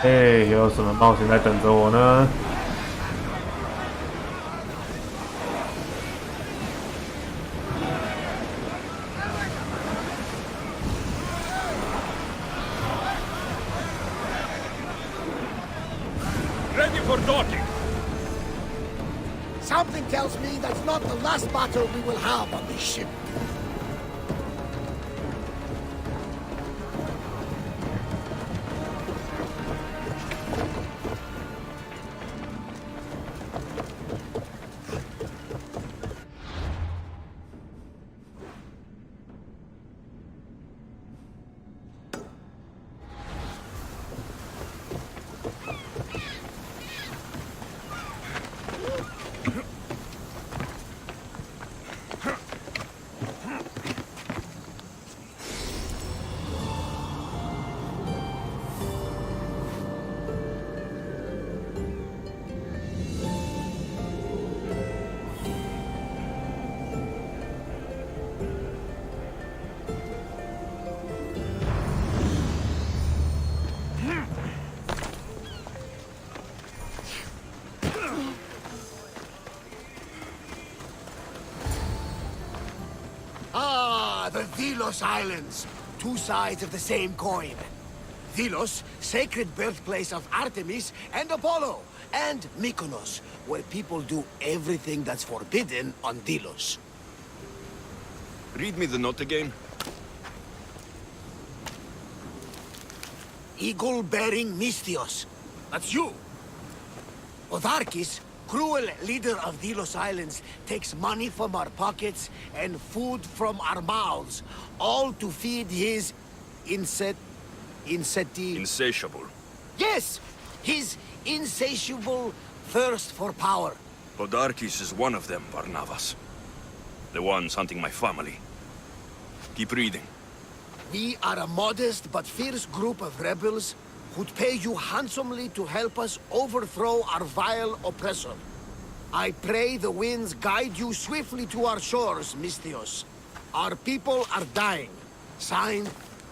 嘿，有什么冒险在等着我呢？Ready for docking! Something tells me that's not the last battle we will have on this ship. The Delos Islands. Two sides of the same coin. Delos, sacred birthplace of Artemis and Apollo. And Mykonos, where people do everything that's forbidden on Delos. Read me the note again. Eagle-bearing Mystios. That's you. Otharkis, cruel leader of Delos Islands, takes money from our pockets and food from our mouths, all to feed his Insatiable. Yes! His insatiable thirst for power. Podarkis is one of them, Varnavas. The ones hunting my family. Keep reading. We are a modest but fierce group of rebels who'd pay you handsomely to help us overthrow our vile oppressor. I pray the winds guide you swiftly to our shores, Mystios. Our people are dying. Signed,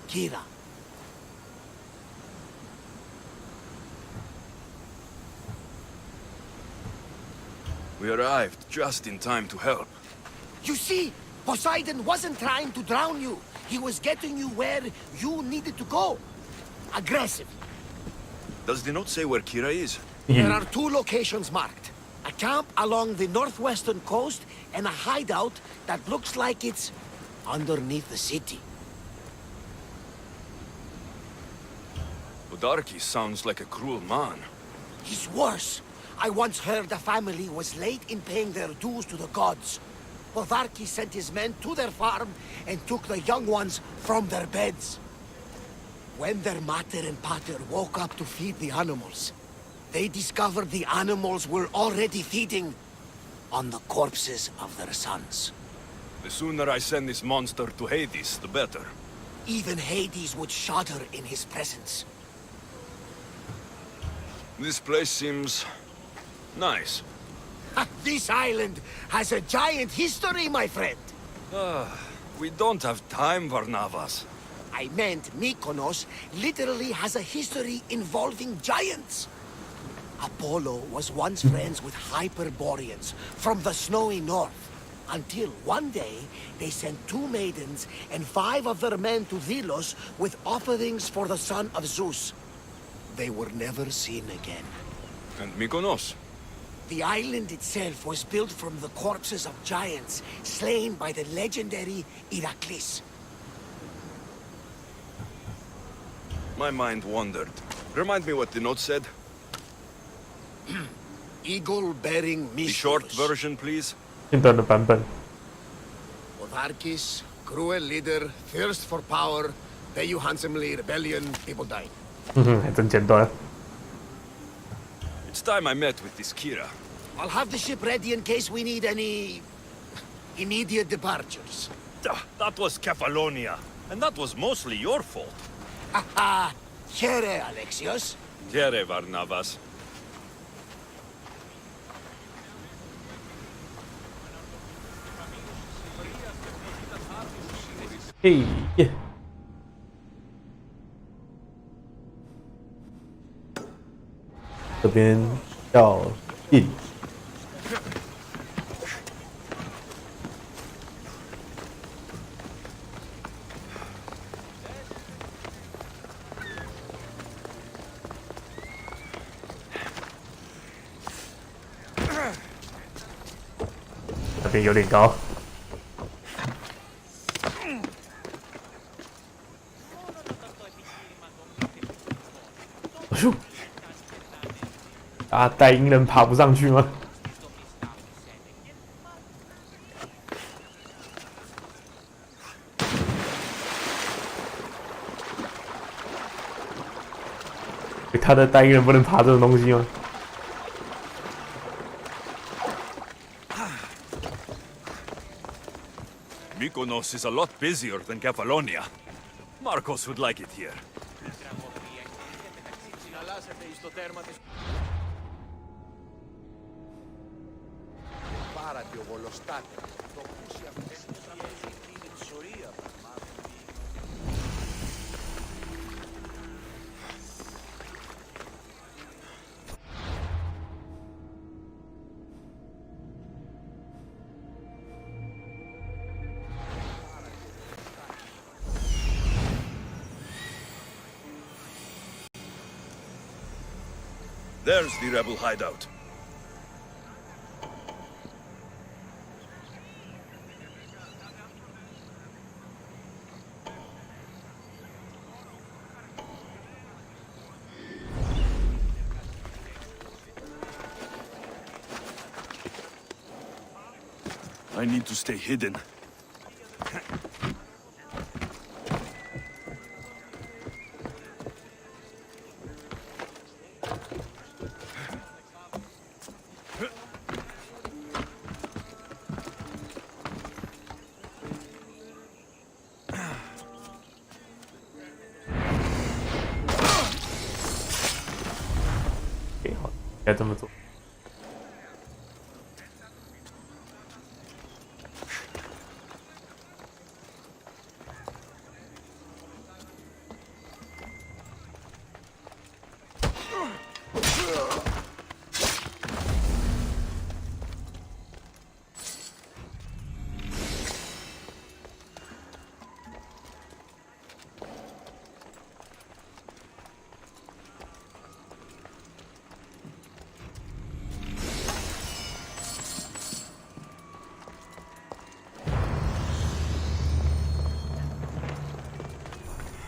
Kira. We arrived just in time to help. You see, Poseidon wasn't trying to drown you. He was getting you where you needed to go. Aggressive. Does the note say where Kira is? There are two locations marked. A camp along the northwestern coast and a hideout that looks like it's underneath the city. Podarkis sounds like a cruel man. He's worse. I once heard a family was late in paying their dues to the gods. Podarkis sent his men to their farm and took the young ones from their beds. When their mater and pater woke up to feed the animals, they discovered the animals were already feeding on the corpses of their sons. The sooner I send this monster to Hades, the better. Even Hades would shudder in his presence. This place seems nice. This island has a giant history, my friend. We don't have time, Varnavas. I meant Mykonos literally has a history involving giants. Apollo was once friends with Hyperboreans from the snowy north, until one day they sent 2 maidens and 5 of their men to Delos with offerings for the son of Zeus. They were never seen again. And Mykonos? The island itself was built from the corpses of giants slain by the legendary Iraklis. My mind wandered. Remind me what the note said. Eagle-bearing Mystios. The short version, please. 简短的版本。 Otharkis, cruel leader, thirst for power, pay you handsomely, rebellion, people dying. 还真简短。 It's time I met with this Kira. I'll have the ship ready in case we need any immediate departures. That was Kefalonia, and that was mostly your fault. Haha, here, Alexios. Tere, Varnavas.嘿。这边要进。那边有点高。咻！啊，带鹰人爬不上去吗？他的带鹰人不能爬这种东西吗？ Mykonos is a lot busier than Kefalonia. Marcos would like it here. There's the rebel hideout. I need to stay hidden. OK， 好，该这么做。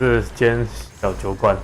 这间小酒馆，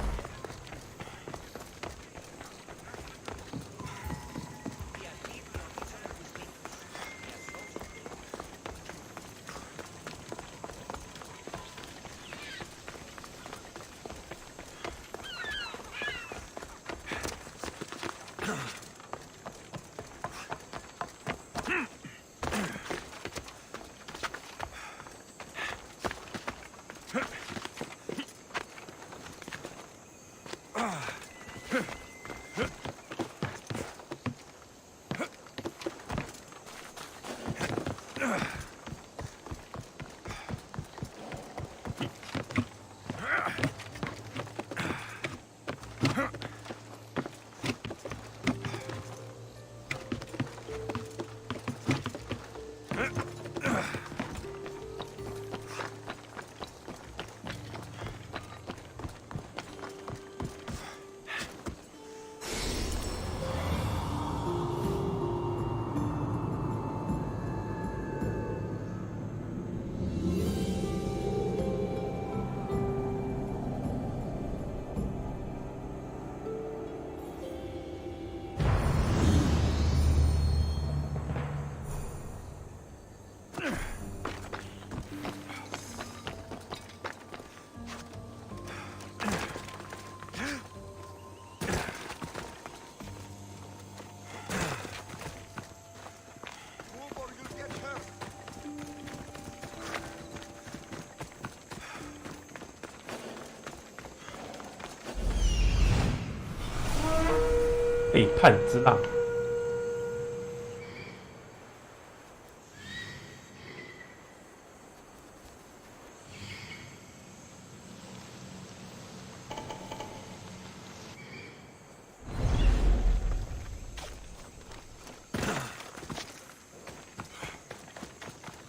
背叛之浪。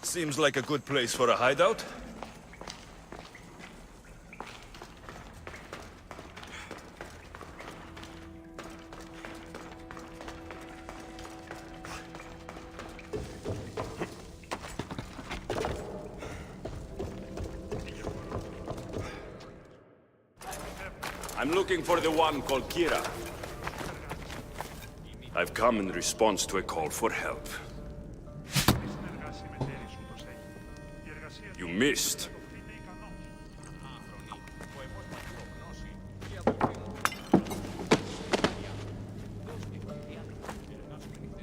Seems like a good place for a hideout. I'm looking for the one called Kira. I've come in response to a call for help. You missed.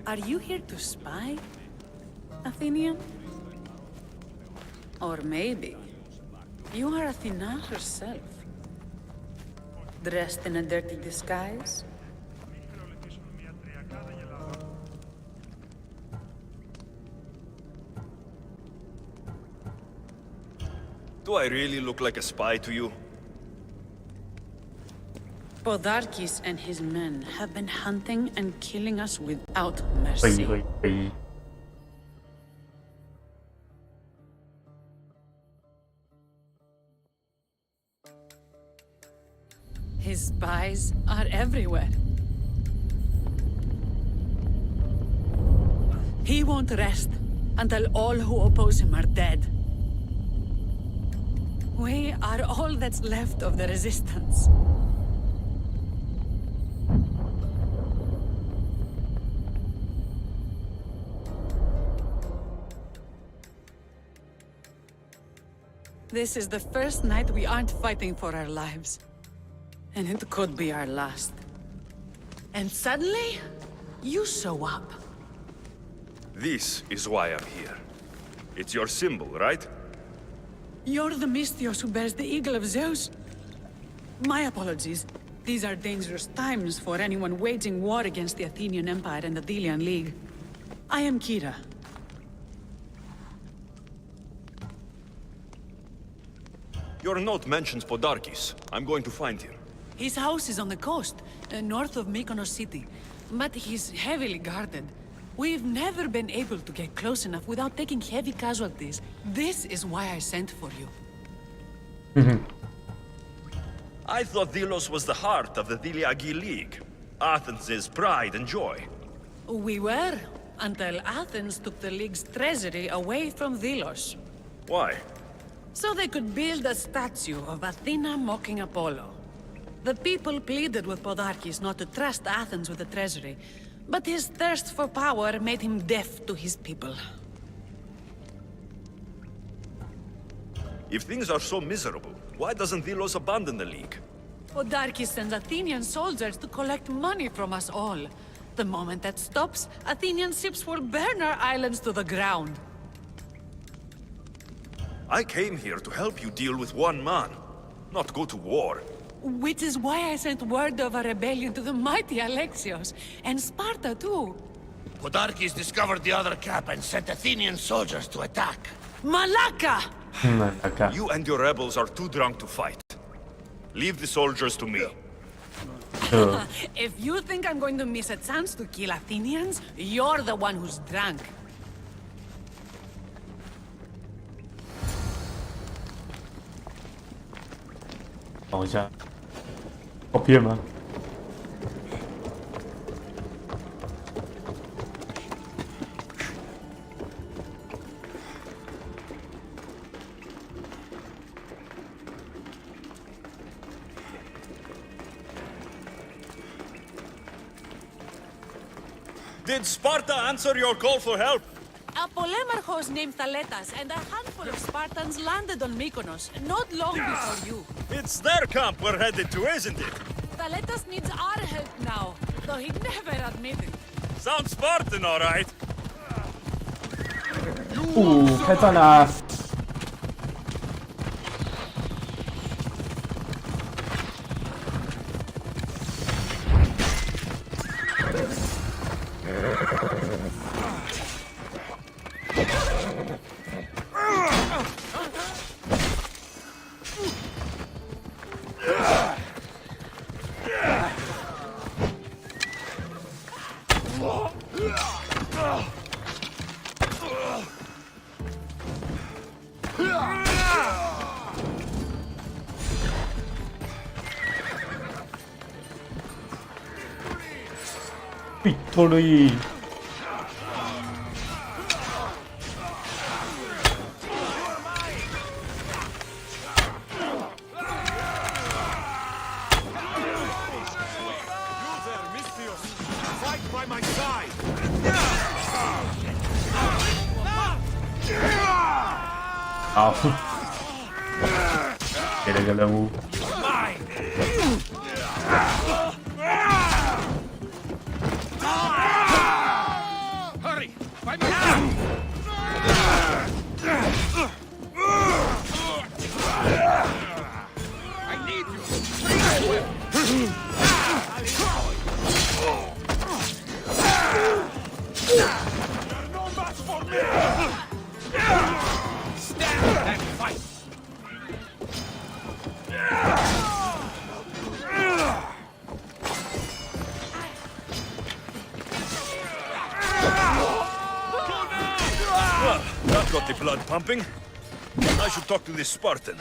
Are you here to spy, Athenian? Or maybe you are Athena herself, dressed in a dirty disguise? Do I really look like a spy to you? Podarkis and his men have been hunting and killing us without 可以 mercy. 可以可以。 His spies are everywhere. He won't rest until all who oppose him are dead. We are all that's left of the resistance. This is the first night we aren't fighting for our lives. And it could be our last. And suddenly, you show up. This is why I'm here. It's your symbol, right? You're the Mystios who bears the eagle of Zeus? My apologies. These are dangerous times for anyone waging war against the Athenian Empire and the Delian League. I am Kira. Your note mentions Podarkis. I'm going to find him. His house is on the coast, north of Mykonos city. But he's heavily guarded. We've never been able to get close enough without taking heavy casualties. This is why I sent for you. I thought Delos was the heart of the Deliagi League. Athens' pride and joy. We were, until Athens took the League's treasury away from Delos. Why? So they could build a statue of Athena mocking Apollo. The people pleaded with Podarkis not to trust Athens with the treasury, but his thirst for power made him deaf to his people. If things are so miserable, why doesn't Delos abandon the League? Podarkis sends Athenian soldiers to collect money from us all. The moment that stops, Athenian ships will burn our islands to the ground. I came here to help you deal with one man, not go to war. Which is why I sent word of a rebellion to the mighty Alexios, and Sparta too. Podarkis discovered the other cap and sent Athenian soldiers to attack. Malaka! Acá. You and your rebels are too drunk to fight. Leave the soldiers to me. If you think I'm going to miss a chance to kill Athenians, you're the one who's drunk. Oh, 等一下，好骗吗？ Did Sparta answer your call for help? A polemarchos named Thaletas and a handful of Spartans landed on Mykonos, not long before you. It's their camp we're headed to, isn't it? Thaletas needs our help now, though he'd never admit it. Sounds Spartan, all right. 开战啦！ 빅토리. Fight by my side! 아우. 게레게레우. Hurry! By my side! I need you! You're no match for me! Stand and fight! Well, that got the blood pumping. I should talk to this Spartan.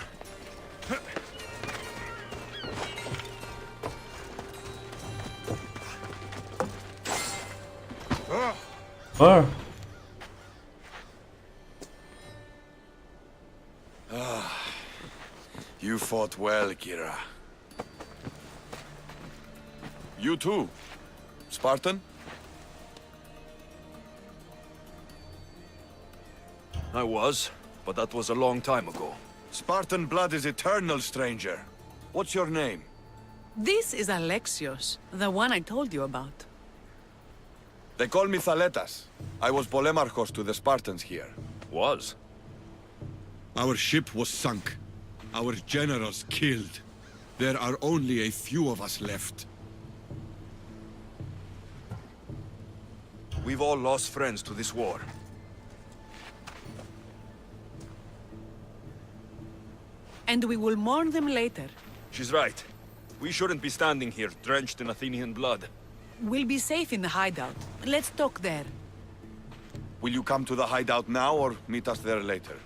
헐. You fought well, Kira. You too, Spartan? I was, but that was a long time ago. Spartan blood is eternal, stranger. What's your name? This is Alexios, the one I told you about. They call me Thaletas. I was Polemarchos to the Spartans here. Was? Our ship was sunk. Our generals killed. There are only a few of us left. We've all lost friends to this war. And we will mourn them later. She's right. We shouldn't be standing here, drenched in Athenian blood. We'll be safe in the hideout. Let's talk there. Will you come to the hideout now, or meet us there later?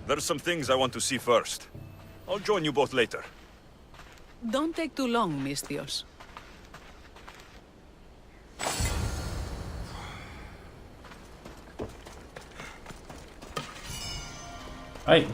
There's some things I want to see first. I'll join you both later. Don't take too long, Misthios. 아이.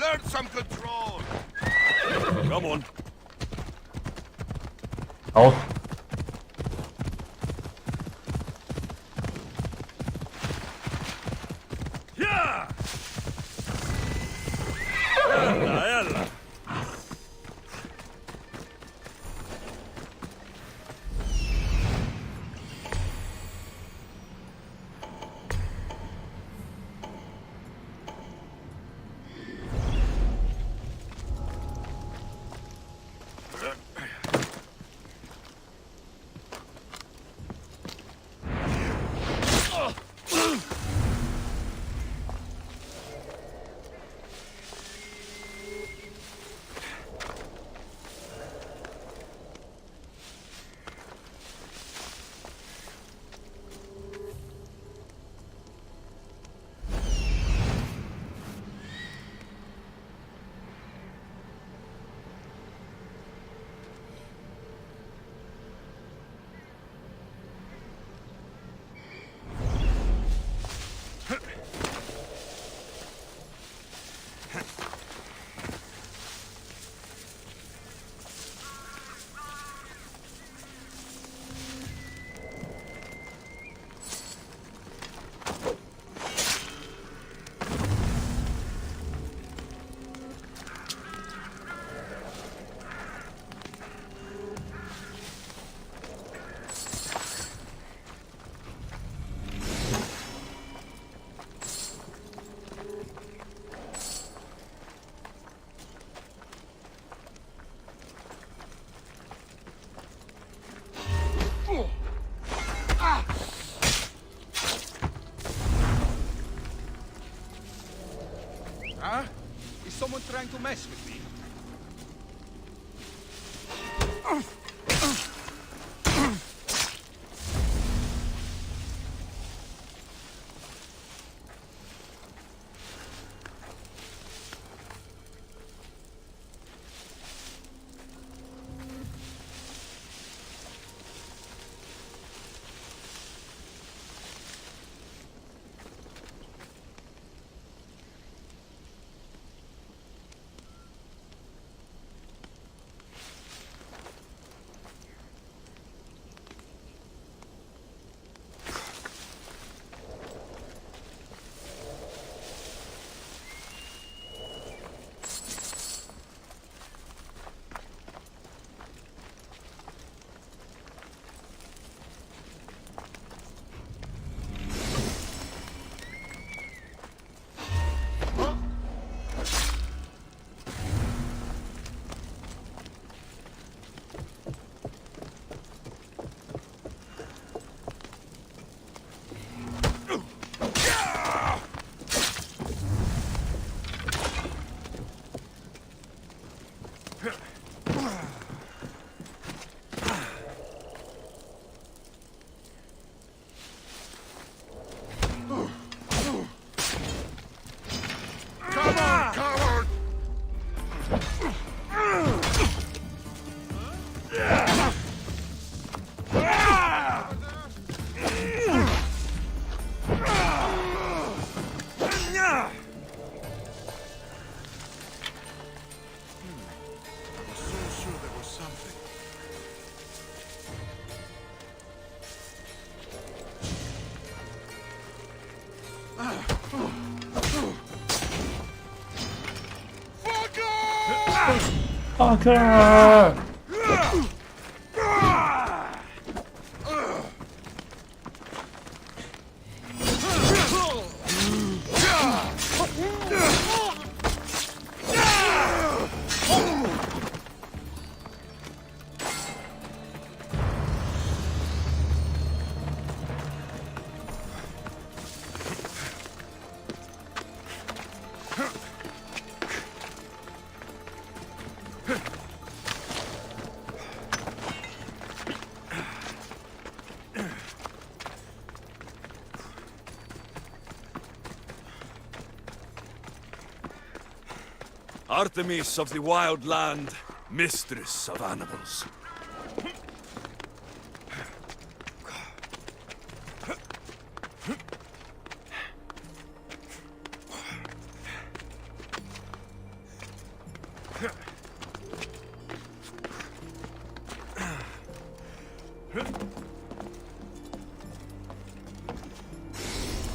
Learn some control! Come on. 아웃. Yeah! Yalla, yalla. trying to mess with me? Fucker! Artemis of the wild land, mistress of animals.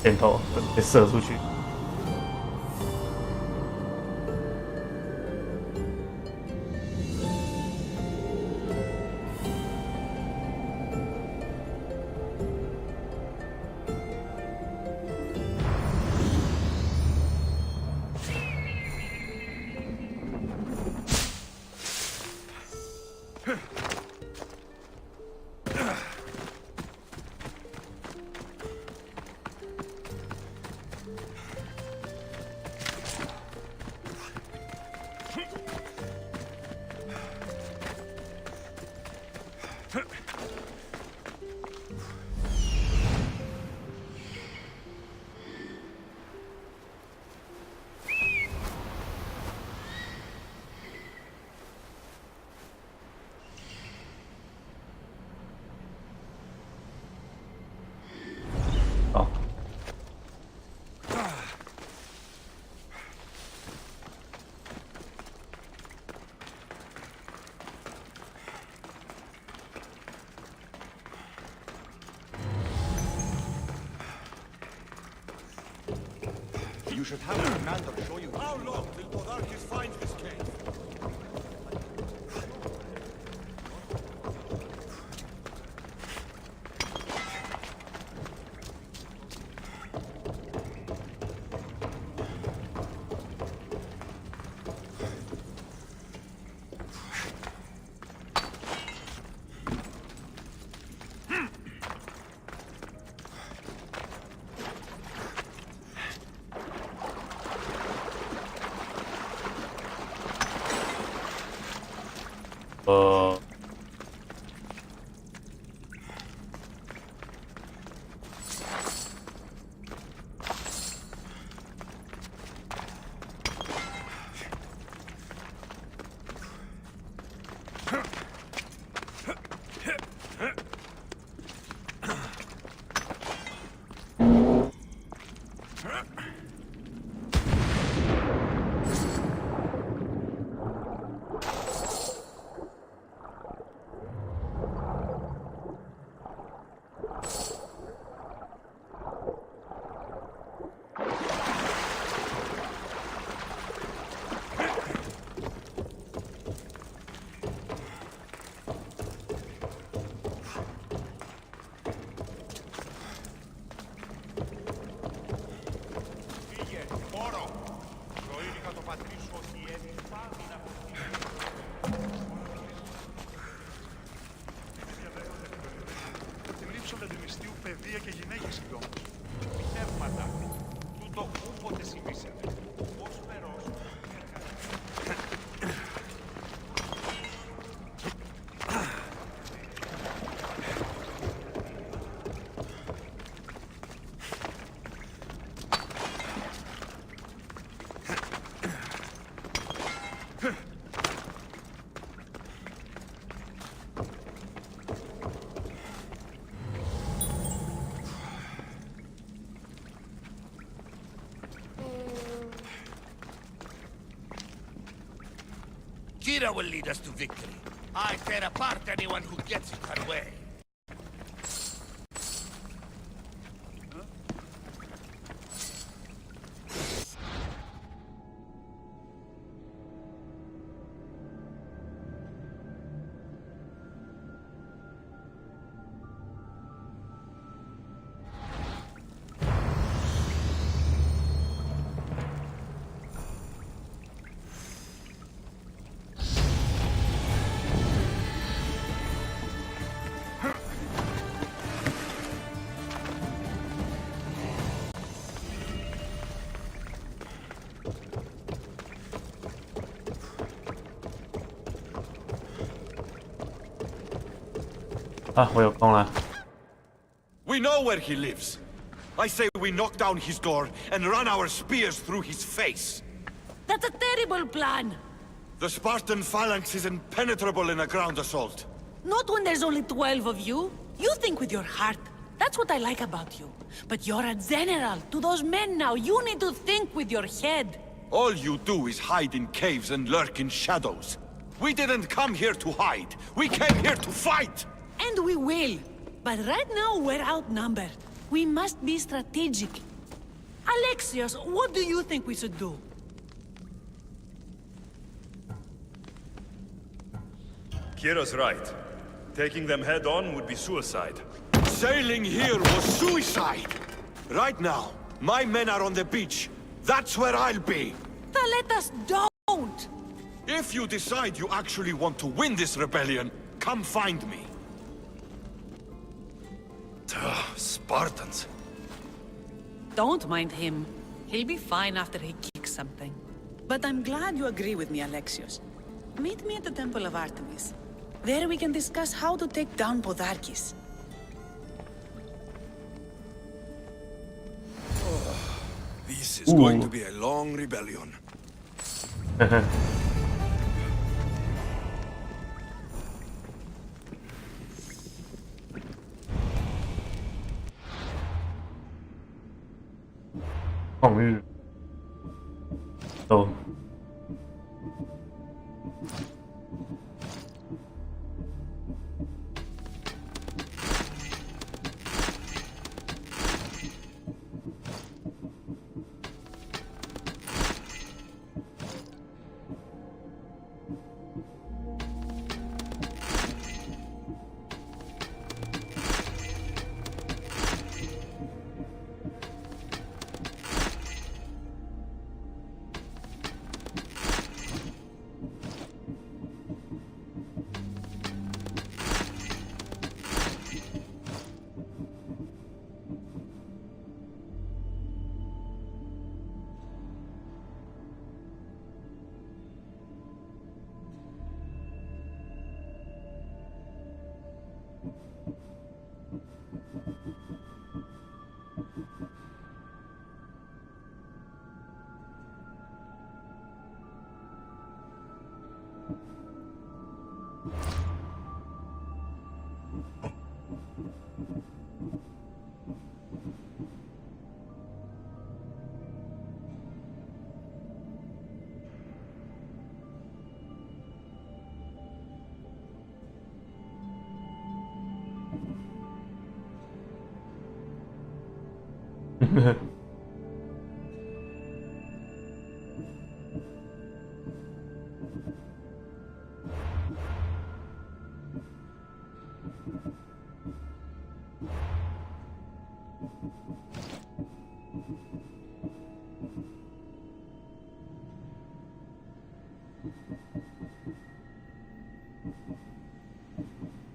箭头被射出去。好，You should have a commander show you. How long till Bodarkis finds this cave? 呃，Φύγε, μόρο! Προείδηκα το πατρί σου ότι έμεινε να Κρύψονται του μυστίου παιδεία και γυναίκες οι όμως. Πνεύματα. Τούτο ούποτε συμβήσετε. Ως περός. Kira will lead us to victory. I tear apart anyone who gets in her way.啊，我有空了。 We know where he lives. I say we knock down his door and run our spears through his face. That's a terrible plan! The Spartan phalanx is impenetrable in a ground assault. Not when there's only 12 of you. You think with your heart. That's what I like about you. But you're a general. To those men now, you need to think with your head. All you do is hide in caves and lurk in shadows. We didn't come here to hide. We came here to fight! And we will. But right now, we're outnumbered. We must be strategic. Alexios, what do you think we should do? Kira's right. Taking them head on would be suicide. Sailing here was suicide! Right now, my men are on the beach. That's where I'll be. Then let us don't! If you decide you actually want to win this rebellion, come find me. Spartans. Don't mind him. He'll be fine after he kicks something. But I'm glad you agree with me, Alexios. Meet me at the Temple of Artemis. There we can discuss how to take down Podarkis. This is going to be a long rebellion. 旷日都。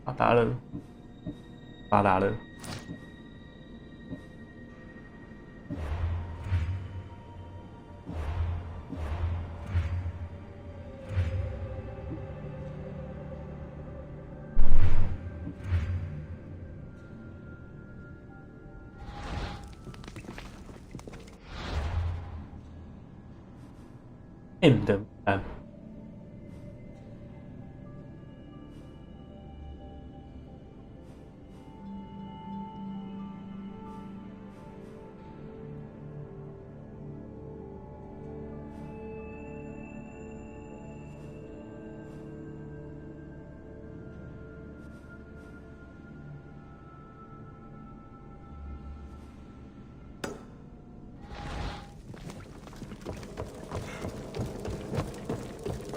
发达了，发达了。M 的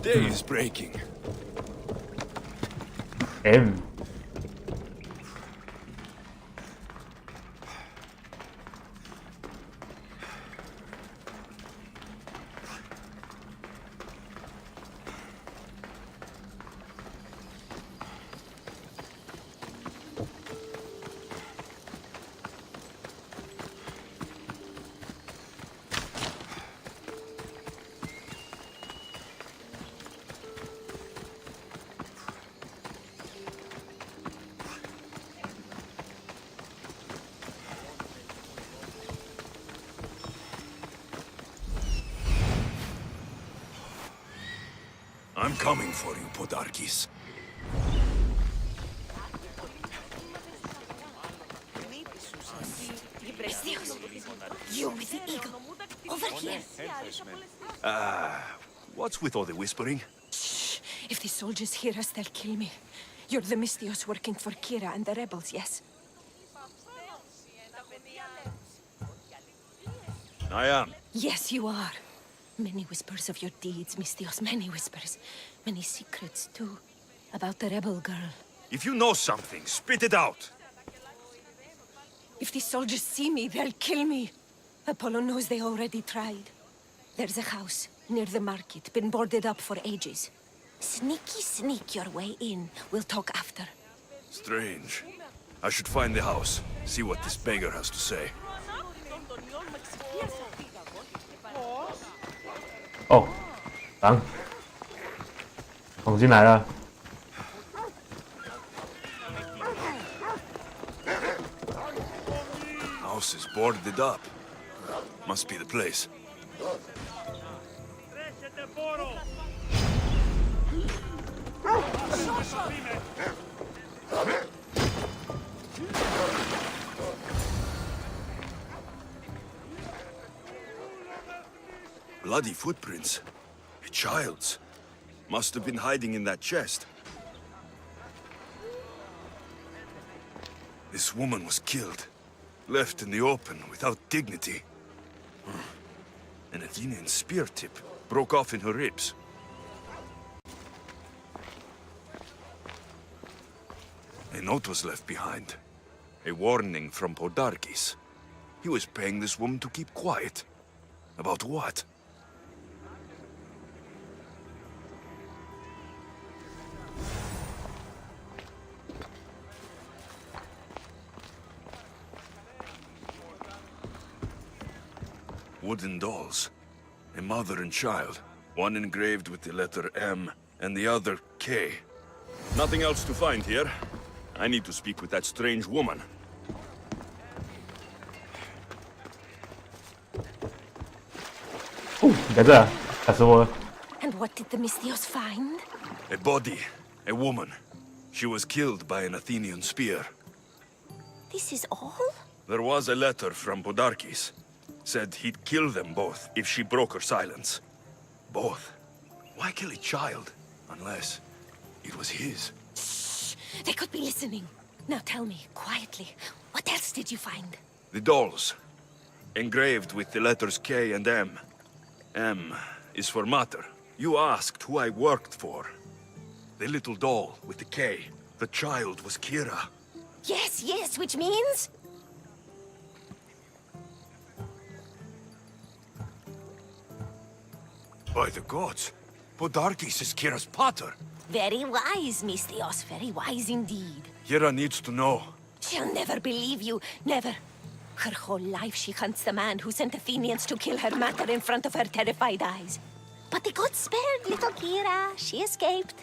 Day is breaking. M。I'm coming for you, Podarkis. You with the eagle. Over here. What's with all the whispering? Shh. If the soldiers hear us, they'll kill me. You're the Mystios working for Kira and the rebels, yes? I am. Yes, you are. Many whispers of your deeds, Mystios. Many whispers. Many secrets, too. About the rebel girl. If you know something, spit it out. If the soldiers see me, they'll kill me. Apollo knows they already tried. There's a house near the market, been boarded up for ages. Sneak your way in. We'll talk after. Strange. I should find the house, see what this beggar has to say. 哦，挡，捅进来了。 House is boarded up. Must be the place. Bloody footprints. A child's. Must have been hiding in that chest. This woman was killed. Left in the open without dignity. An Athenian spear tip broke off in her ribs. A note was left behind. A warning from Podarkis. He was paying this woman to keep quiet. About what? Wooden dolls. A mother and child. One engraved with the letter M, and the other K. Nothing else to find here. I need to speak with that strange woman. 你在这啊，吓死我了！ And what did the Mystios find? A body, a woman. She was killed by an Athenian spear. This is all? There was a letter from Podarkis. Said he'd kill them both if she broke her silence. Both? Why kill a child? Unless it was his. Shh! They could be listening. Now tell me, quietly, what else did you find? The dolls. Engraved with the letters K and M. M is for Mater. You asked who I worked for. The little doll with the K. The child was Kira. Yes, yes, which means? By the gods, Podarkis is Kira's pater. Very wise, Mystios, very wise indeed. Kira needs to know. She'll never believe you, never. Her whole life she hunts the man who sent Athenians to kill her mater in front of her terrified eyes. But the gods spared little Kira. She escaped.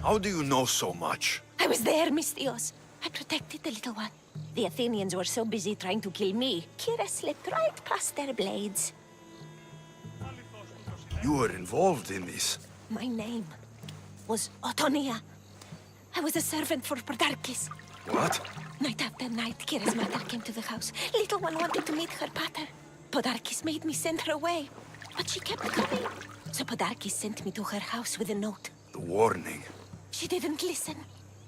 How do you know so much? I was there, Mystios. I protected the little one. The Athenians were so busy trying to kill me, Kira slipped right past their blades. You were involved in this. My name was Otonia. I was a servant for Podarkis. What? Night after night, Kira's mother came to the house. Little one wanted to meet her pater. Podarkis made me send her away, but she kept coming. So Podarkis sent me to her house with a note. The warning. She didn't listen.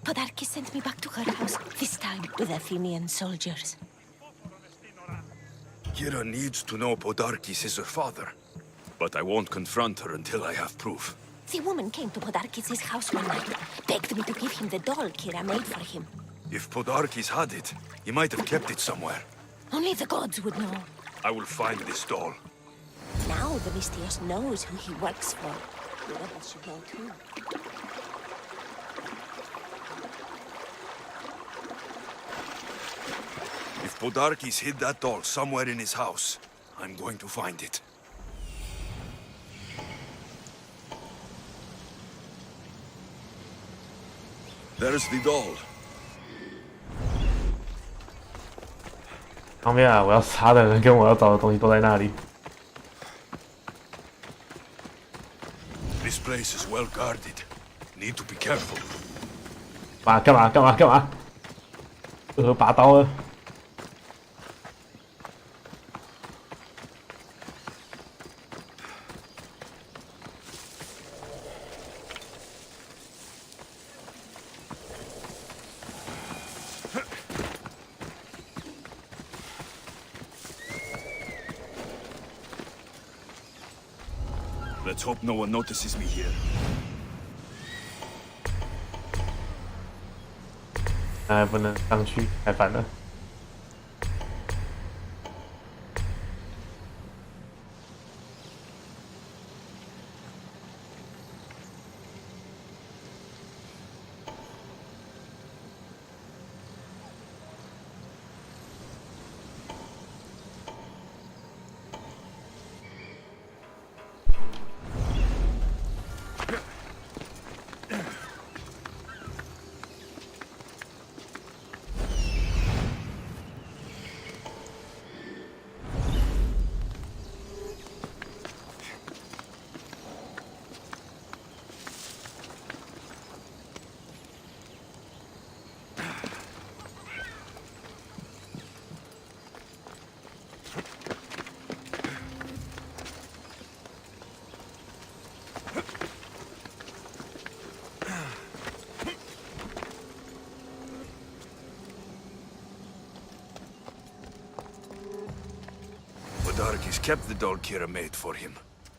Podarkis sent me back to her house, this time with Athenian soldiers. Kira needs to know Podarkis is her father. But I won't confront her until I have proof. The woman came to Podarkis' house one night, begged me to give him the doll Kira made for him. If Podarkis had it, he might have kept it somewhere. Only the gods would know. I will find this doll. Now the Mystios knows who he works for. The rebels should know too. If Podarkis hid that doll somewhere in his house, I'm going to find it. There's the doll. 旁边啊，我要杀的人跟我要找的东西都在那里。 This place is well guarded. Need to be careful. 干嘛？拔刀了。 Let's hope no one notices me here. 还不能上去，太烦了。Podarkis kept the doll Kira made for him.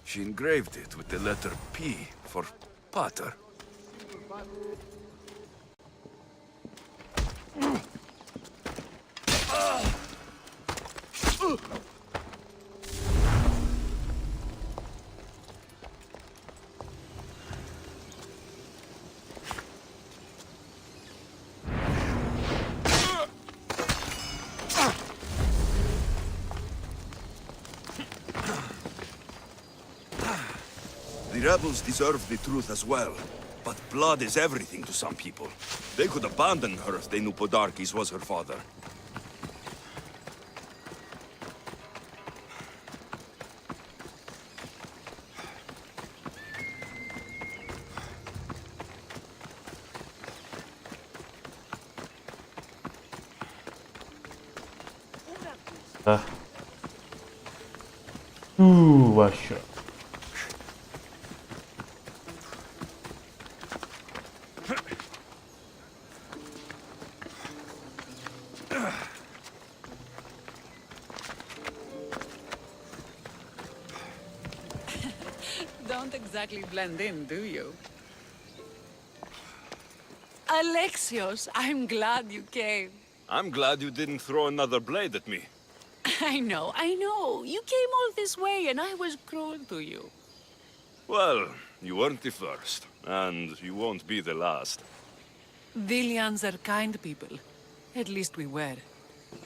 She engraved it with the letter P for Pater. The rebels deserve the truth as well. But blood is everything to some people. They could abandon her if they knew Podarkis was her father. 我去。Don't exactly blend in, do you? Alexios, I'm glad you came. I'm glad you didn't throw another blade at me. I know. You came all this way and I was cruel to you. Well, you weren't the first, and you won't be the last. Villians are kind people. At least we were.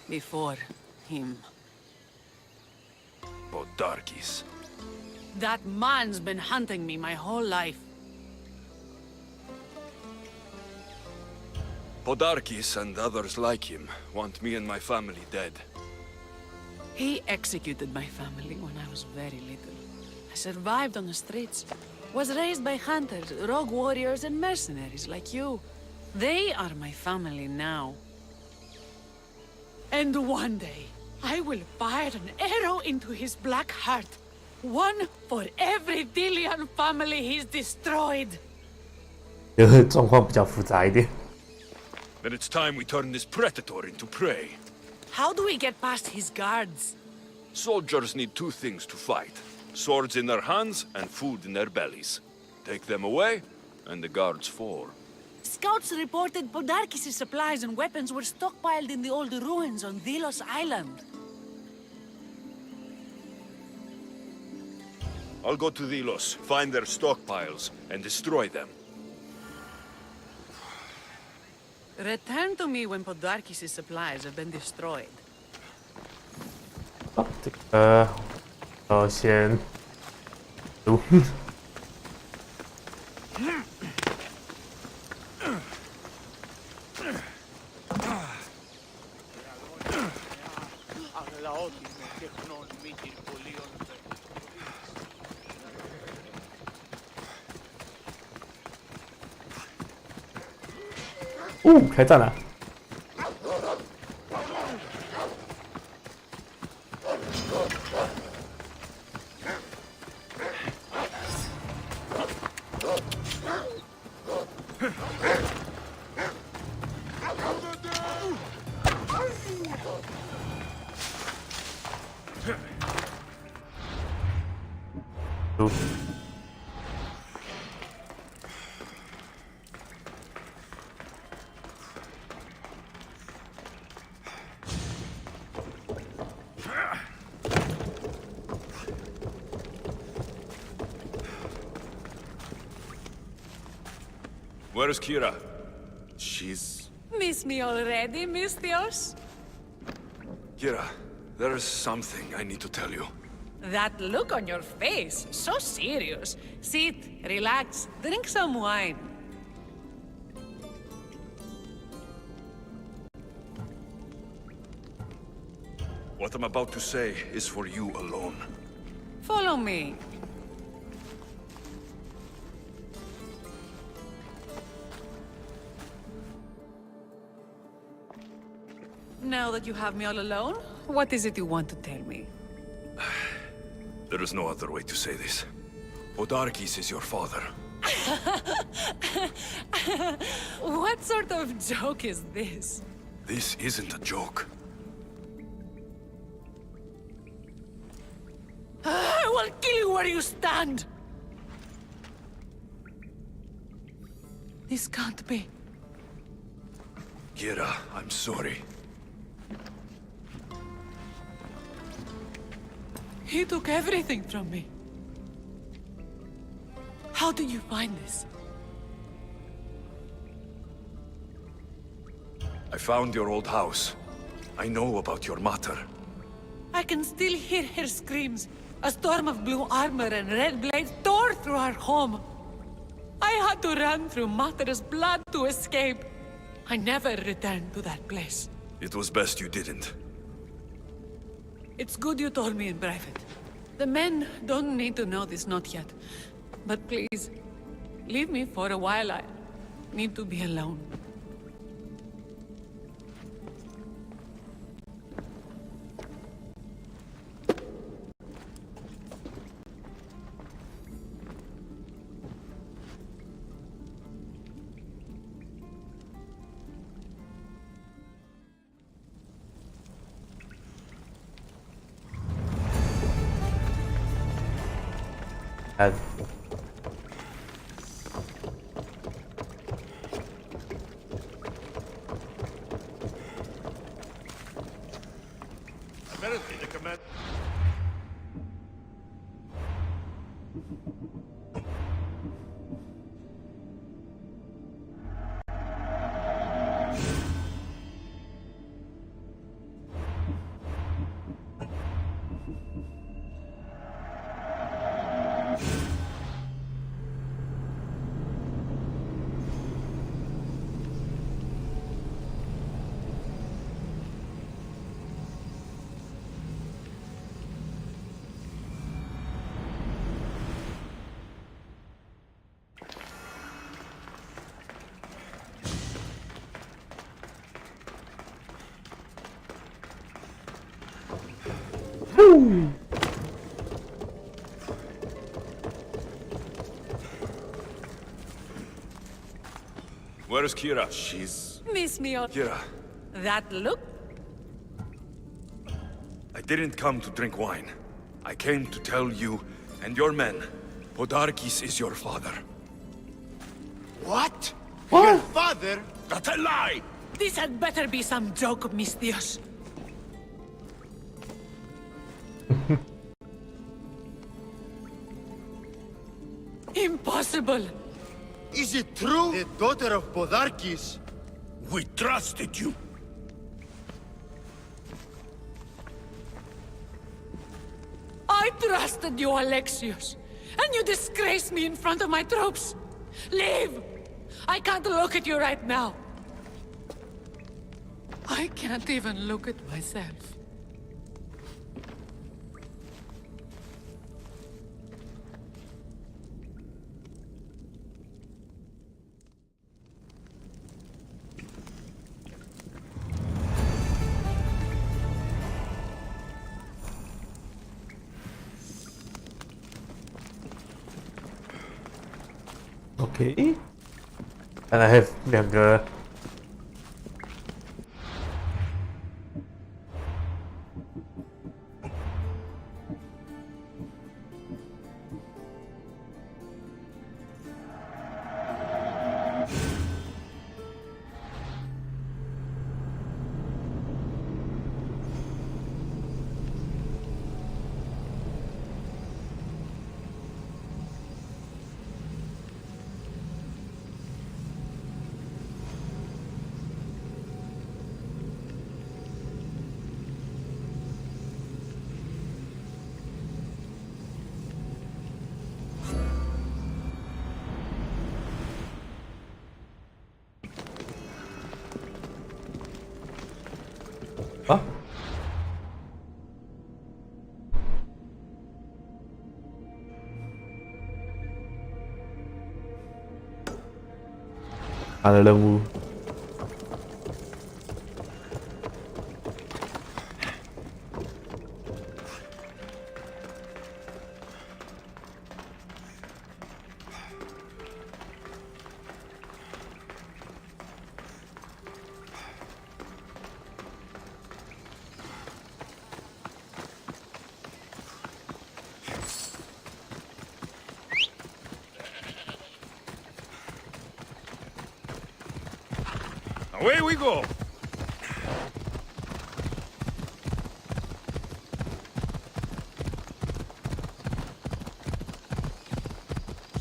Before him. Podarkis. That man's been hunting me my whole life. Podarkis and others like him want me and my family dead. He executed my family when I was very little. I survived on the streets. Was raised by hunters, rogue warriors, and mercenaries like you. They are my family now. And one day, I will fire an arrow into his black heart. One for every Dillian family he's destroyed. 状况比较复杂一点。 Then it's time we turn this predator into prey. How do we get past his guards? Soldiers need two things to fight. Swords in their hands and food in their bellies. Take them away, and the guards fall. Scouts reported Podarkis' supplies and weapons were stockpiled in the old ruins on Delos Island. I'll go to Delos, find their stockpiles, and destroy them. Return to me when Podarkis' supplies have been destroyed. 这个先读。开战了！Where's Kira? She's... Miss me already, Mistios? Kira, there's something I need to tell you. That look on your face, so serious. Sit, relax, drink some wine. What I'm about to say is for you alone. Follow me. Now that you have me all alone, what is it you want to tell me? There is no other way to say this. Podarkis is your father. What sort of joke is this? This isn't a joke. I will kill you where you stand! This can't be. Kira, I'm sorry. He took everything from me. How did you find this? I found your old house. I know about your mater. I can still hear her screams. A storm of blue armor and red blades tore through our home. I had to run through Mater's blood to escape. I never returned to that place. It was best you didn't. It's good you told me in private. The men don't need to know this, not yet. But please, leave me for a while. I need to be alone. As Apparently, the command. Where's Kira? She's... Miss me or Kira, that look? I didn't come to drink wine. I came to tell you and your men, Podarkis is your father. What? Your father? That's a lie! This had better be some joke, Mistios. Impossible! Is it true? The daughter of Podarkis? We trusted you. I trusted you, Alexios, and you disgrace me in front of my troops. Leave! I can't look at you right now. I can't even look at myself. okay. And I have younger. Huh? Ada lembu. Away we go!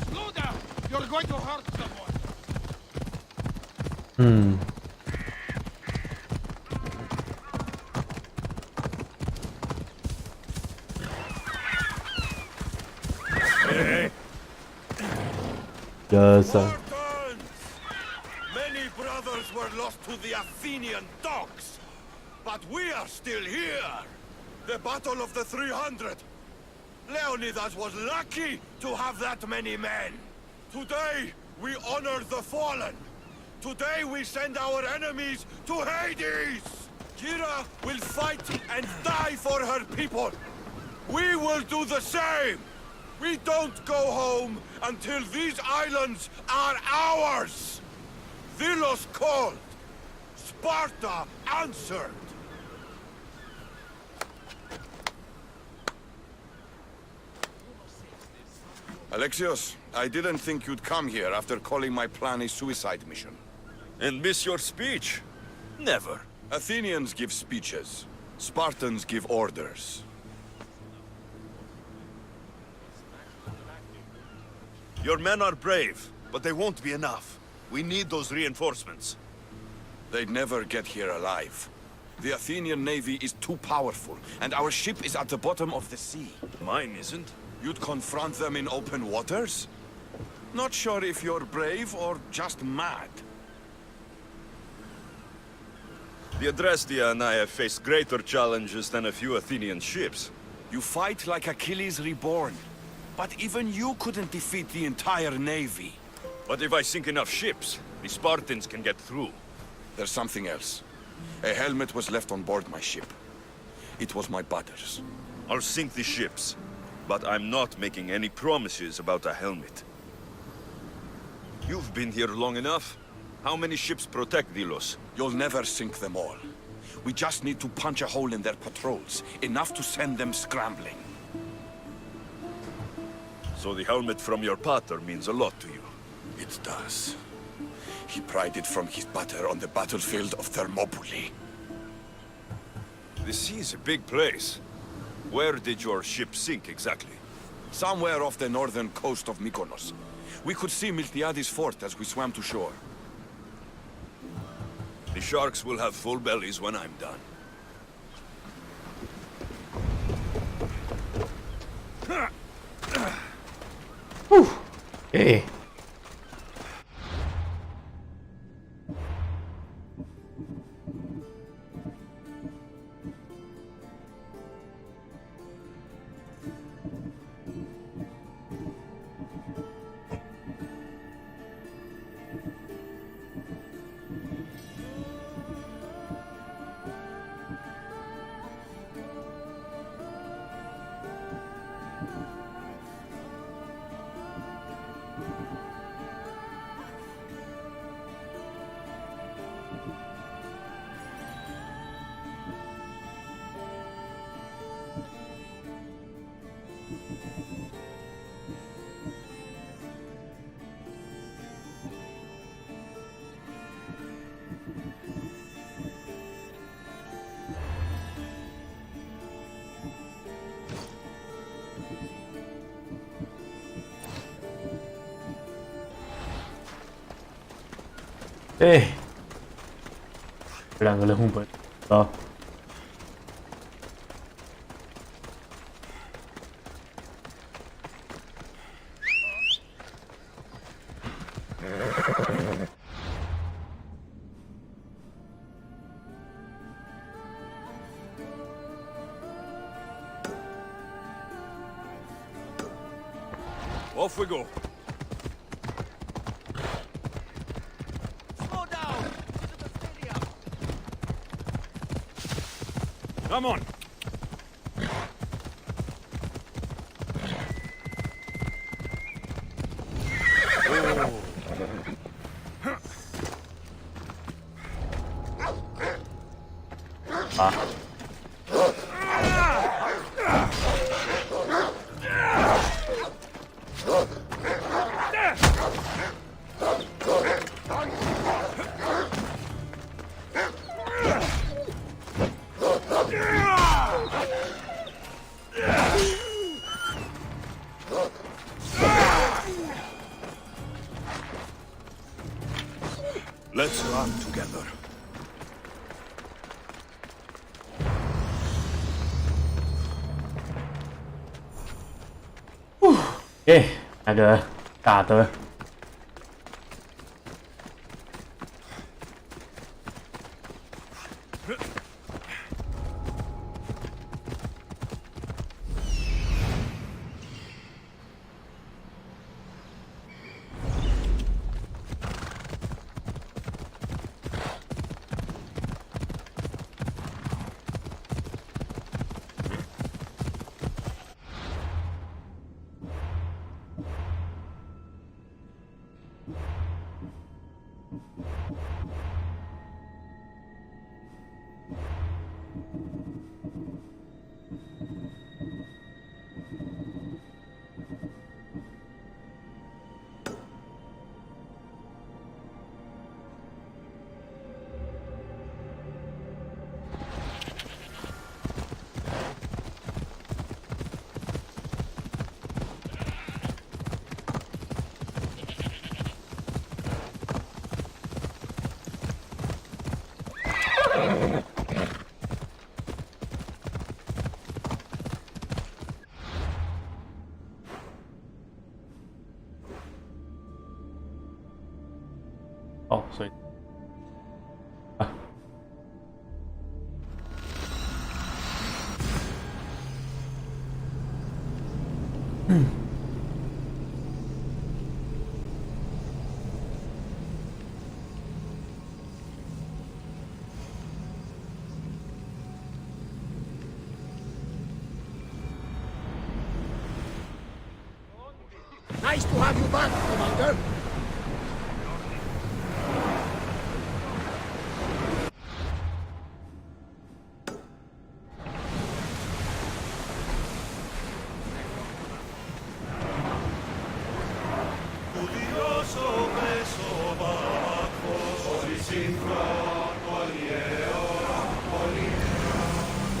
Slow down! You're going to hurt someone! Just Spartans! Many brothers were lost to the Athenian dogs, but we are still here! The Battle of the 300! Leonidas was lucky to have that many men! Today, we honor the fallen! Today, we send our enemies to Hades! Kira will fight and die for her people! We will do the same! We don't go home until these islands are ours! Delos called! Sparta answered! Alexios, I didn't think you'd come here after calling my plan a suicide mission. And miss your speech? Never. Athenians give speeches. Spartans give orders. Your men are brave, but they won't be enough. We need those reinforcements. They'd never get here alive. The Athenian navy is too powerful, and our ship is at the bottom of the sea. Mine isn't. You'd confront them in open waters? Not sure if you're brave or just mad. The Adrestia and I have faced greater challenges than a few Athenian ships. You fight like Achilles reborn. But even you couldn't defeat the entire navy. But if I sink enough ships, the Spartans can get through. There's something else. A helmet was left on board my ship. It was my brother's. I'll sink the ships, but I'm not making any promises about a helmet. You've been here long enough. How many ships protect Delos? You'll never sink them all. We just need to punch a hole in their patrols, enough to send them scrambling. So the helmet from your pater means a lot to you. It does. He pried it from his butter on the battlefield of Thermopylae. The sea's a big place. Where did your ship sink exactly? Somewhere off the northern coast of Mykonos. We could see Miltiades fort as we swam to shore. The sharks will have full bellies when I'm done. Okay. Eh. 两个人互本啊。Off we go. Slow down! This is the stadium! Come on. Let's run together. OK， 那个打的。所以啊，Nice to have you back, Commander.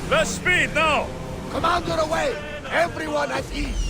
Less speed now! Commander away! Everyone at ease!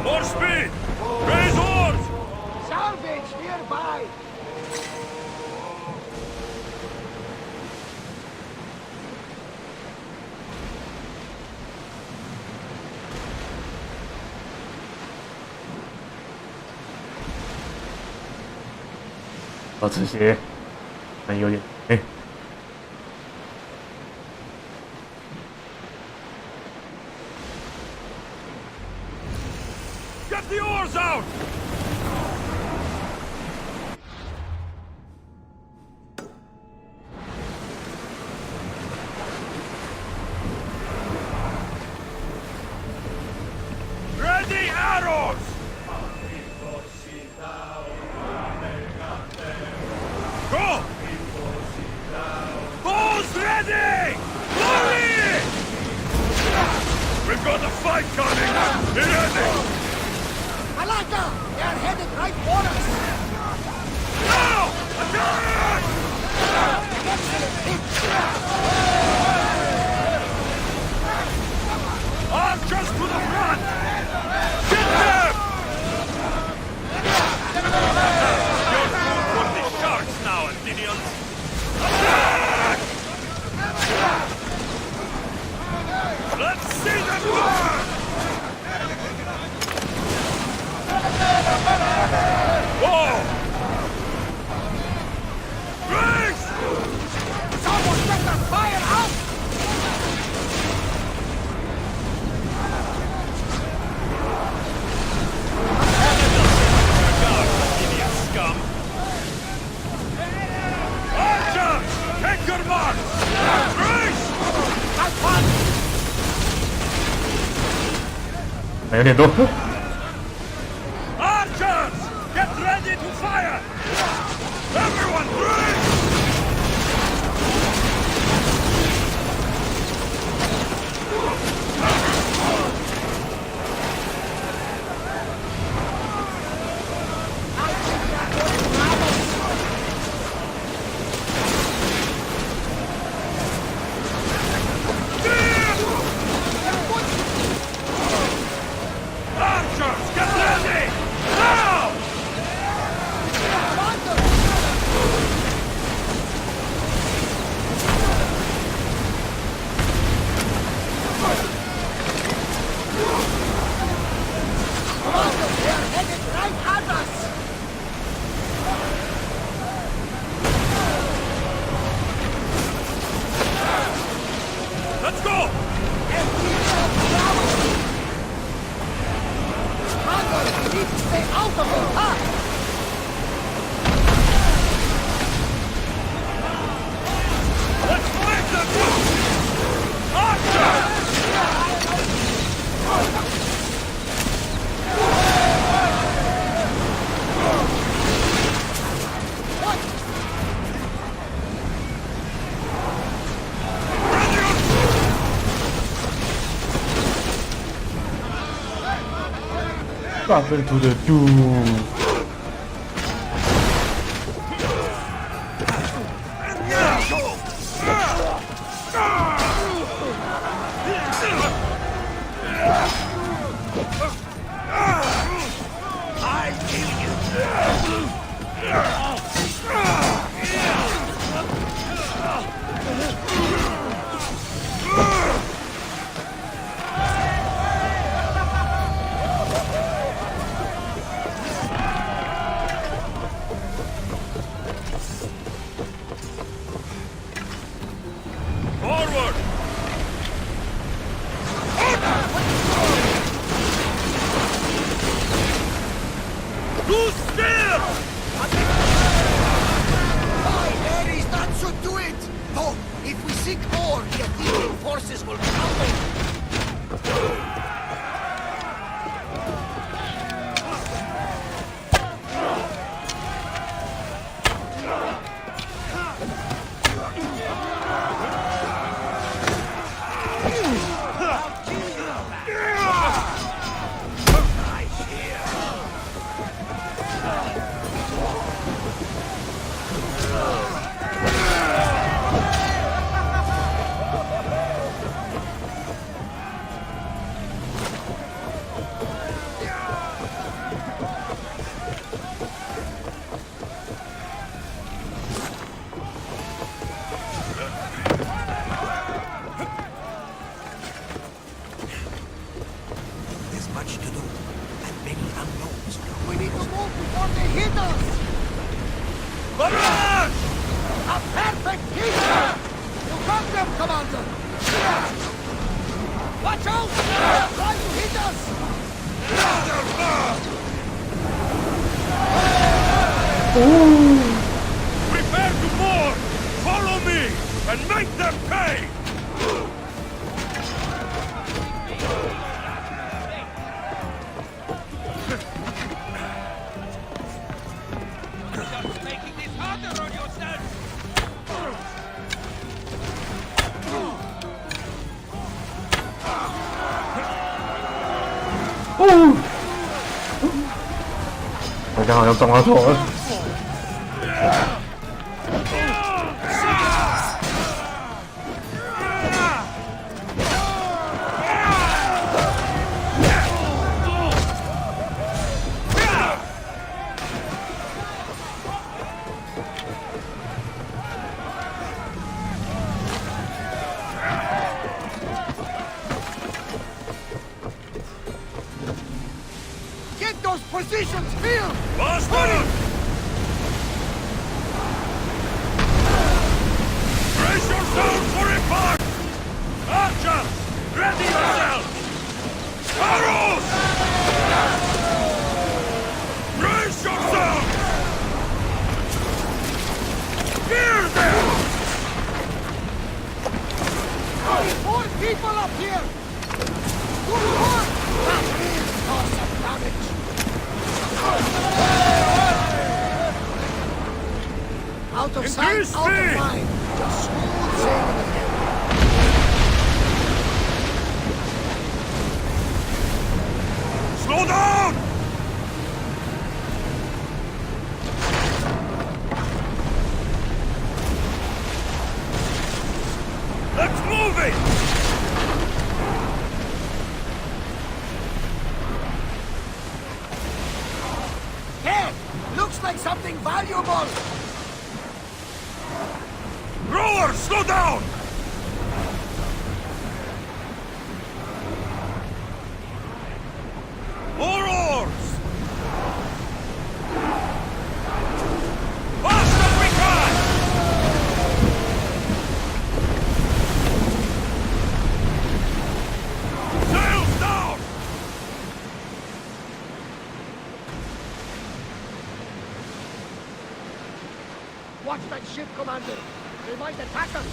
More speed! Raise oars! Salvage nearby!这些有点Get the oars out! Ready arrows! Go! Bows ready! Glory! We've got a fight coming! Be ready! Malaka! They are headed right for us! Now! Attack! Archers to the front! Get them! You're food for the sharks now, Athenians! Attack! Let's see them burn! Whoa! Briggs! Someone get the fire out! Idiot scum! Archers! Take your mark! Briggs! That's one! 有点多。 Archers! Get ready to fire! Everyone, break! of the attack! Let's make them move! Archer! Drop into the doom. Forward! Too still! Ares, that should do it! Though, if we seek more, the Athenian forces will crumble. There's much to do, and many unknowns. We need to move before they hit us! Barrage! A perfect teacher! You got them, Commander! Watch out! Try to hit us! Prepare to board! Follow me, and make them pay!好像撞到头了。Get those positions filled! Last one! Brace yourselves for impact! Archers, ready yourselves! Arrows! Brace yourselves! Spear them! More people up here! Good work! That will cause some damage! Out of sight, Increase out of speed! mind! Just smooth sailing ahead! Slow down! Let's move it! Hey! Looks like something valuable! Rowers, slow down! More oars! Fast as we can! Sails down! Watch that ship, Commander. They might attack us.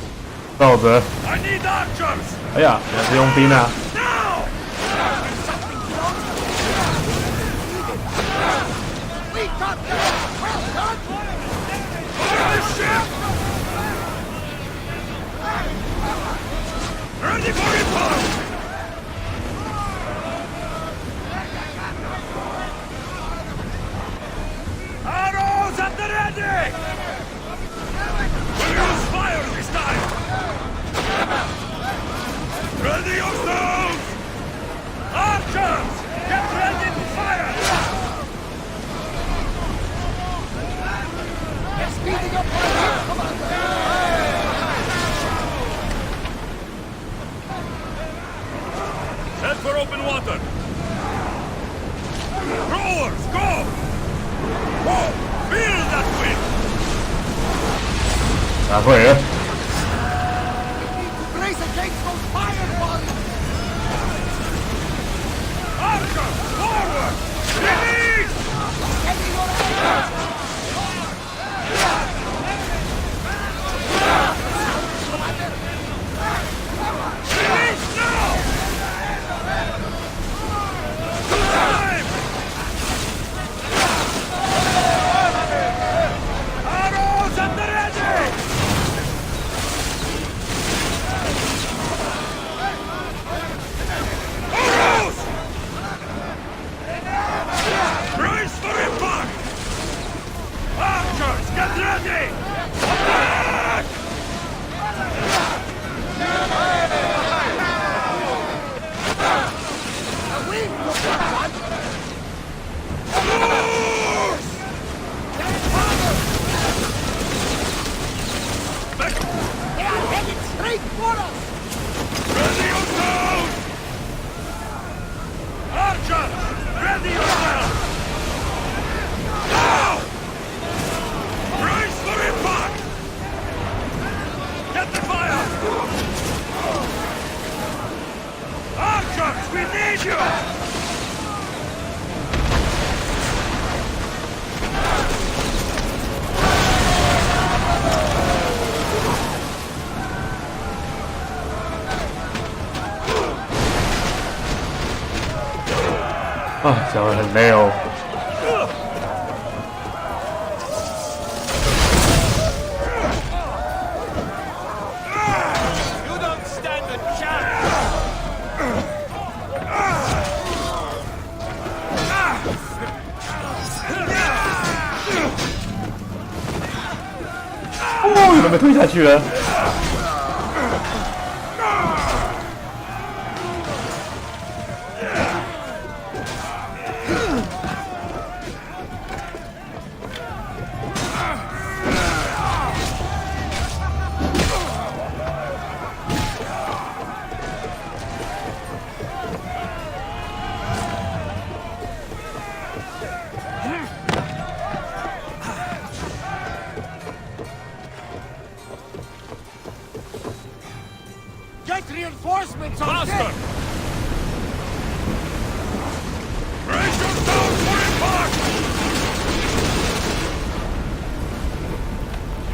罩子， I need archers! 哎呀，也是佣兵啊！ Now! We got them! Well done! Fire the ship! Ready for repulse! Arrows at the ready! We'll use fire this time! Ready yourselves! Archers! Get ready to fire! They're speeding up our ship, Commander! Head for open water! Rowers, go! Whoa! Feel that wind! 打会人， Brace against those fireballs! Archers, forward! Release! Heavy your arrows! Release now! Time! Arrows at the ready! Arrows! Brace for impact! Archers, get ready! Attack! The wind will come, Loose! They are headed straight for us! Ready yourselves! Archers, ready yourselves! Now! Brace for impact! Get the fire! Archers, we need you!啊，讲的很累哦。 You don't stand a chance!哦，怎么被推下去了？ Get reinforcements on Faster! deck! Brace yourselves for impact!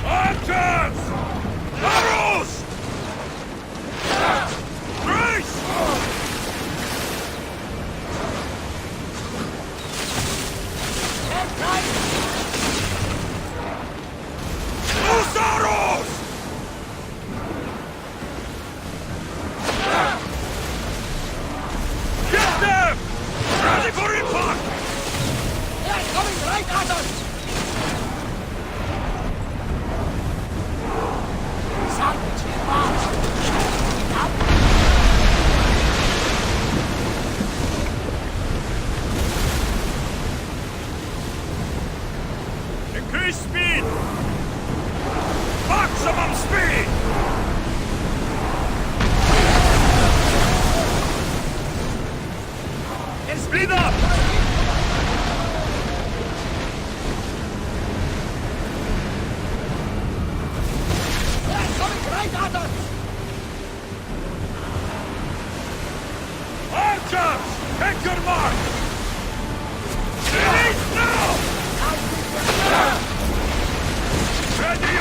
Archers! Arrows! Brace! Loose arrows! Get them! Ready for impact! They're coming right at us! Salvage the barge! It up! Increase speed! Maximum speed! Speed up! They're coming right at us! Archers! Take your mark! Release now! Ready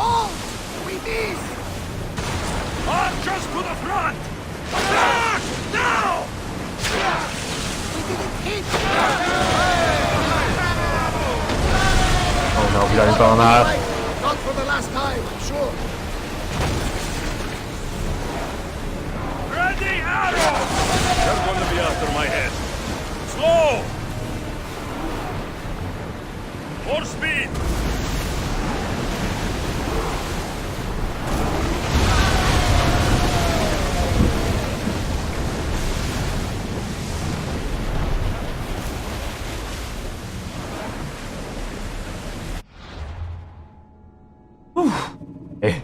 Hold! We need! Archers to the front! Attack! Now! We didn't hit! Oh no，不小心撞到他了。 Not for the last time, I'm sure. Ready, arrow! They're gonna be after my head. Slow! More speed! Eh.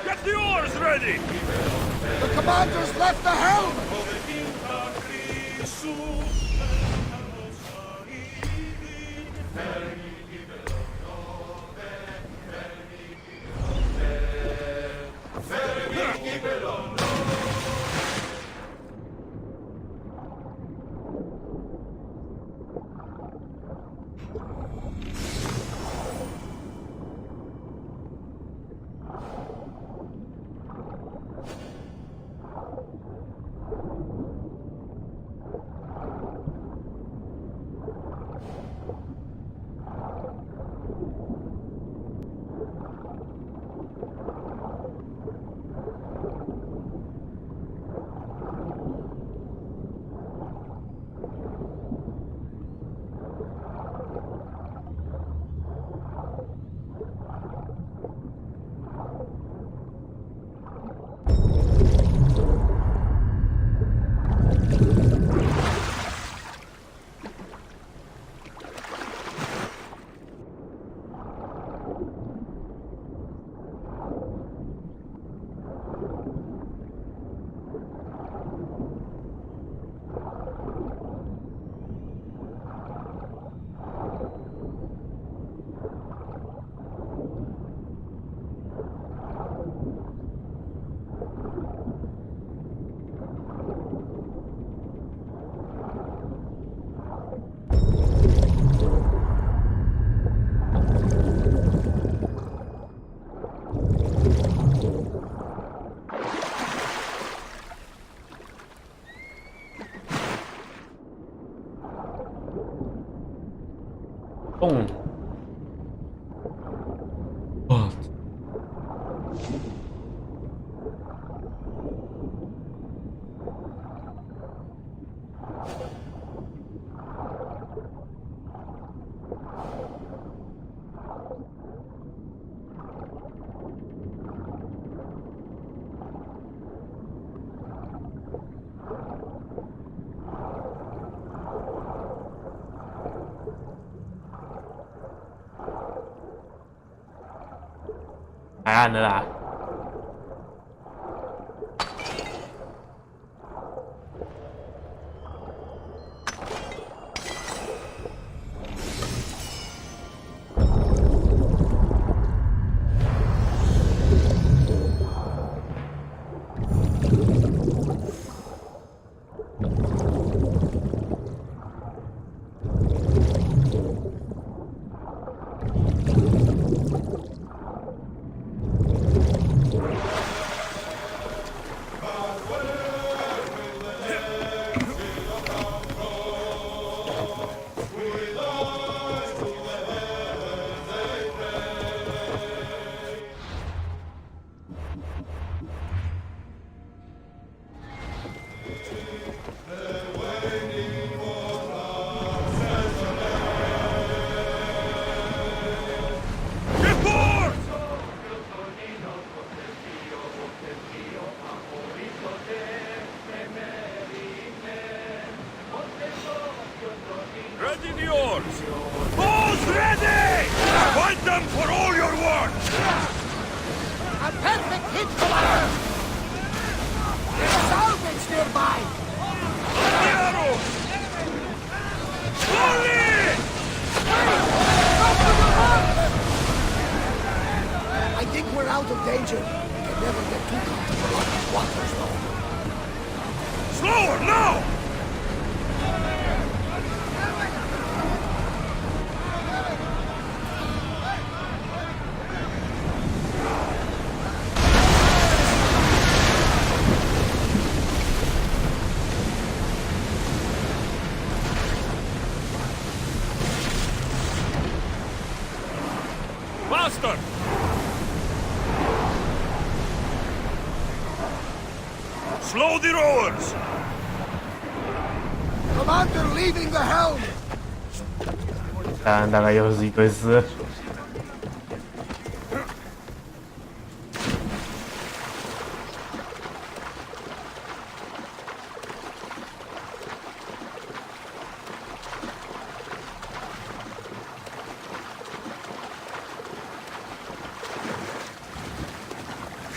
Get the oars ready! The commander's left the helm! Boom. Oh.海岸的啦。we're out of danger, we can never get too comfortable on these waters, though. Slower, now! Faster! Slow the rowers! Commander leaving the helm! 大概又是一堆丝。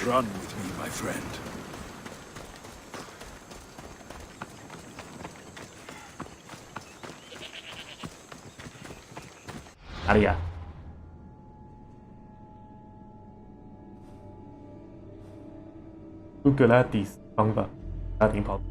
Run with me, my friend. 哪里呀？苏格拉底斯方法，家庭跑。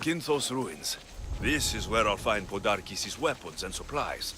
Kinthos ruins. This is where I'll find Podarkis' weapons and supplies.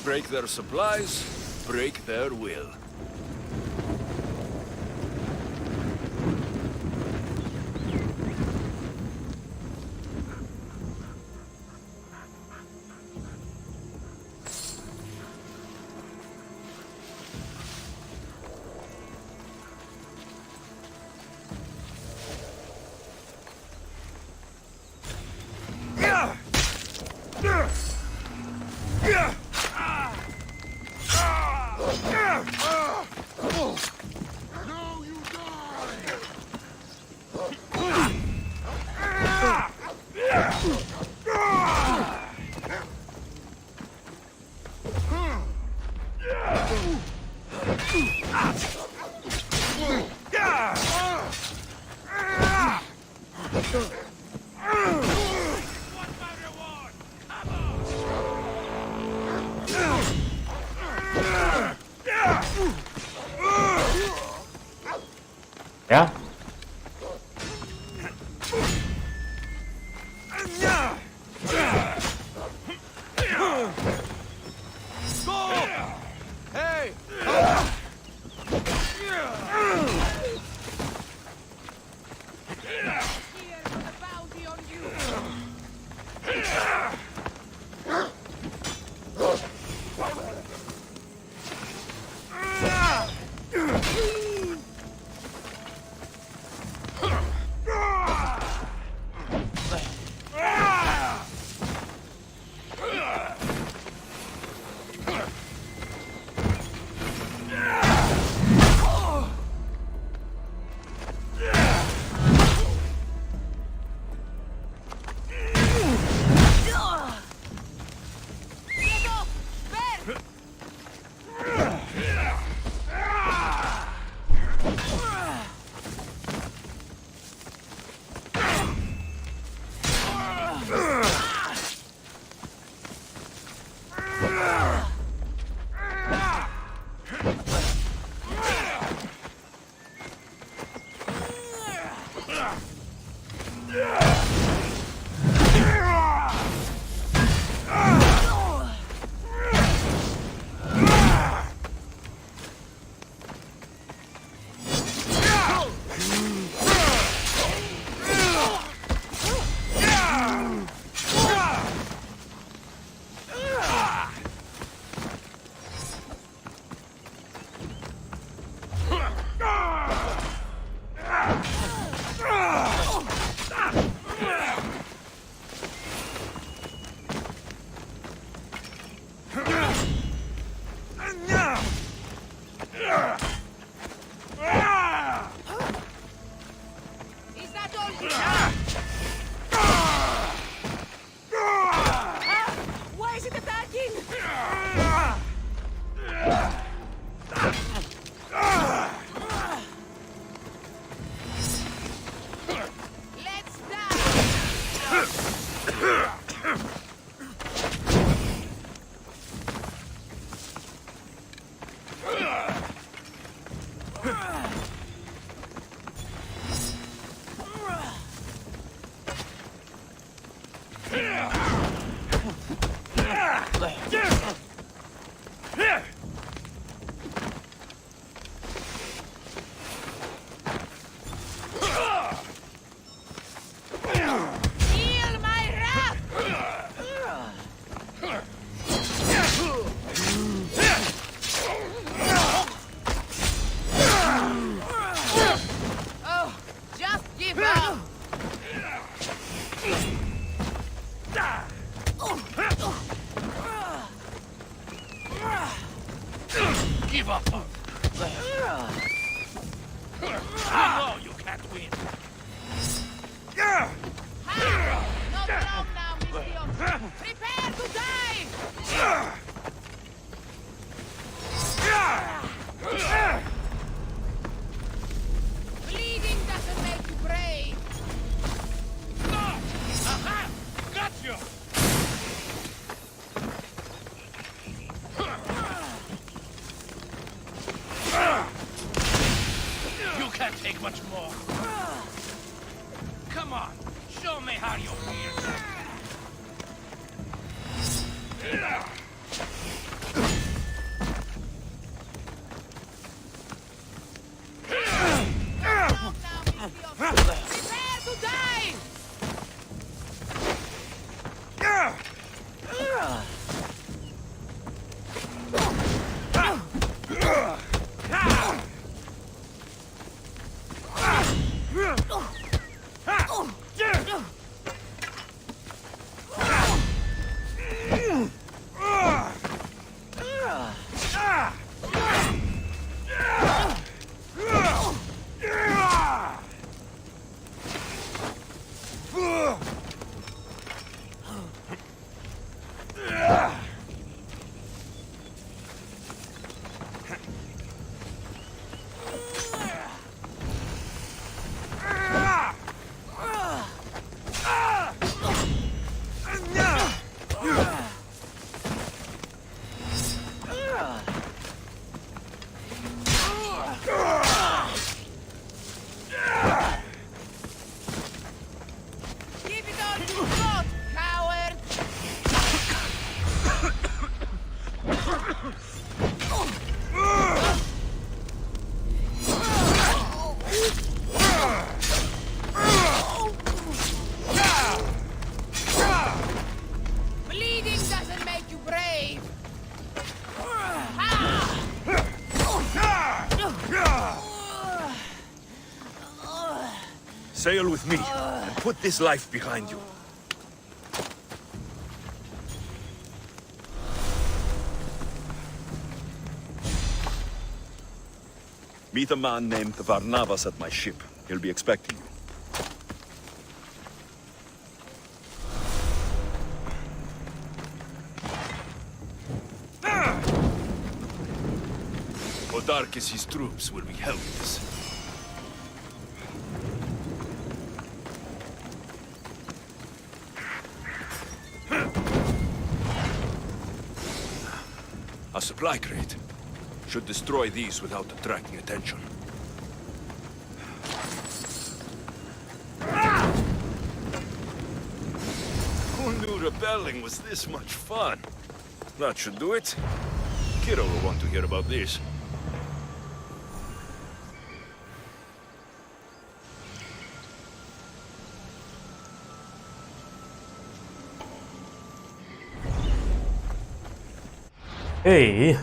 Break their supplies, break their will. Ja? Is that all you have? Why is it attacking? Let's Feel my wrath! Oh, just give up! Give up! You know you can't win! Not long now, Mission. Prepare to die! Bleeding doesn't make you brave. Aha! Got you! You can't take much more. Come on, show me how you feel. Long now, Mission. Prepare to die! Give it all you've got, coward! Bleeding doesn't make you brave. Sail with me, and put this life behind you. Meet a man named Varnavas at my ship. He'll be expecting you. Odarkis' troops will be helpless. A supply crate. Should destroy these without attracting attention. Who knew rebelling was this much fun? That should do it. Kiddo will want to hear about this. Hey.